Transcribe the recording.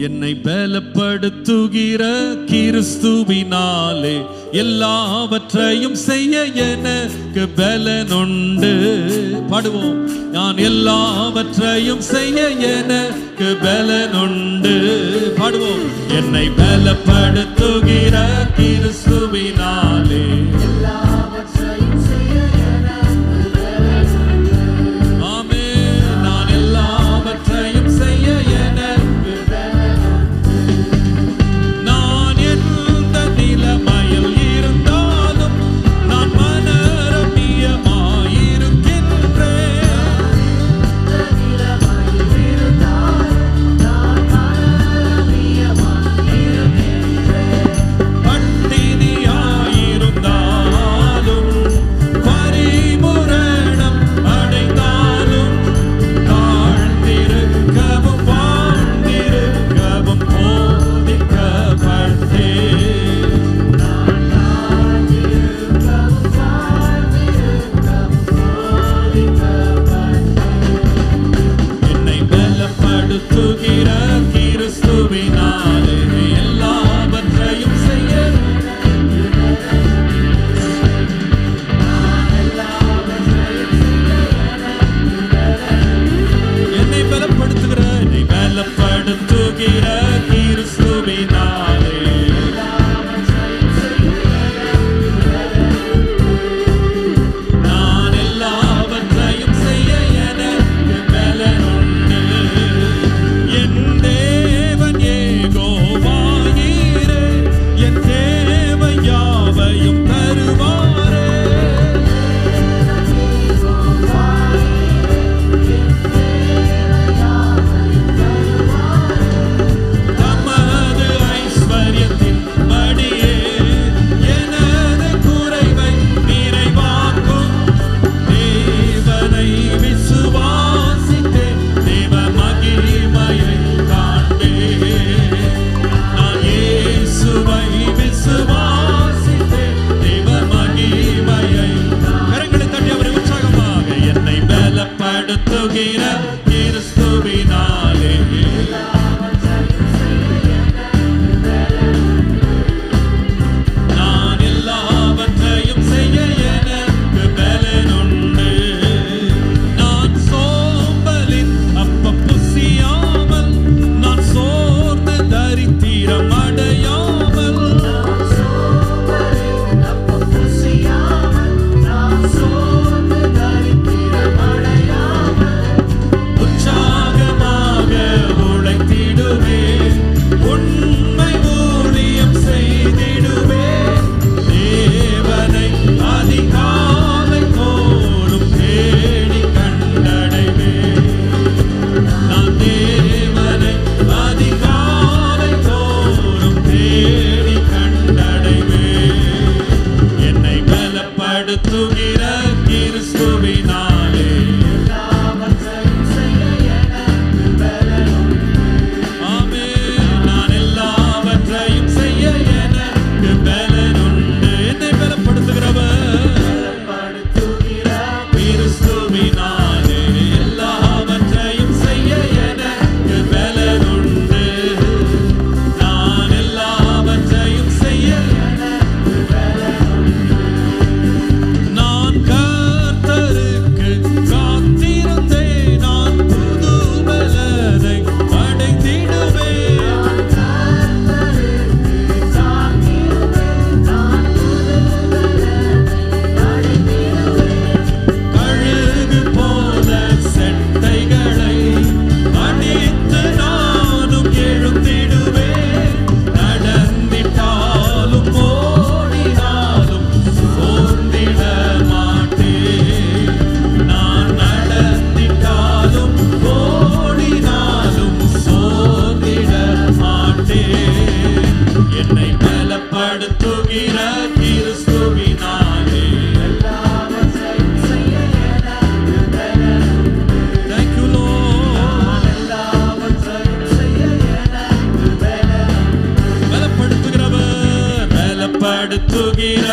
என்னை பலப்படுத்துகிற கிறிஸ்துவினாலே எல்லாவற்றையும் செய்ய எனக்கு பலனுண்டு. பாடுவோம். நான் எல்லாவற்றையும் செய்ய எனக்கு பலனுண்டு. பாடுவோம். என்னை பலப்படுத்துகிற கிறிஸ்துவினாலே எல்லாவற்றையும் செய்ய எனக்கு பலனுண்டு. ஆமென். நான் எல்லாவற்றையும் செய்ய எனக்கு பலனுண்டு. நான் எந்த நிலைமையில் இருந்தாலும் நான் மனரம்யமாயிருக்கின்றேன். பட்டினியாயிருந்தாலும் பரிபூரணம் அடைந்தாலும் தாழ்ந்திருக்கவும் வாழ்ந்திருக்கவும் போதிக்கப்பட்டேன். என்னை பலப்படுத்துகிற கிறிஸ்துவினாலே எல்லாவற்றையும் செய்ய என்னை பலப்படுத்துகிற கிறிஸ்துவினாலே நான் எல்லாவற்றையும் செய்ய எனக்கு பலனுண்டு. என் தேவன் யெகோவாயீரே, என் தேவை யாவையும் தருவாரே. தமது ஐஸ்வர்யத்தின் படியே எனது குறைவை நிறைவாக்கும். தேவனை விசுவாசித்தே தேவ மகிமையை காண்பேன். நான் இயேசுவை விசுவாசித்தே தேவ மகிமையை. கரங்களை தட்டி அவரை உற்சாகமாக என்னை பலப்படுத்துகிற கிறிஸ்துவினாலே நான் எல்லாவற்றையும் செய்ய எனக்கு பலனுண்டு. நான் சோம்பலின் அப்பம் புசியாமல், நான் சோர்ந்து தரித்திரம் அடையாமல், உற்சாகமாக உழைத்திடுவேன். உண்மை ஊழியம் செய்திடுவேன். தேவனை அதிகாலை தோறும் தேடி கண்டடைவேன். நான் தேவனை அதிகாலை தோறும் தேடி கண்டடைவேன். என்னை பலப்படுத்துகிற கிறிஸ்துவினாலே ஆமென். நான் எல்லாவற்றையும் செய்ய எனக்கு பலனுண்டு. என்னை பலப்படுத்துகிறவர் கிறிஸ்துவினாலே எல்லாவற்றையும் செய்ய எனக்கு பலனுண்டு. நான் எல்லாவற்றையும் செய்ய நான் கர்த்தருக்கு காத்திருந்தேன். நான் புது பலனை அடைந்திடுவேன். கழுகு போல செட்டைகளை அடித்து நானும் எழுந்திடுவேன். நடந்திட்டாலும் ஓடினாலும் சோர்ந்திட மாட்டேன். நான் நடந்திட்டாலும் ஓடினாலும் சோர்ந்திட மாட்டேன். என்னை பலப்படுத்துகிற கிறிஸ்துவினாலே Thank you, Lord. பலப்படுத்துகிறவர் பலப்படுத்துகிற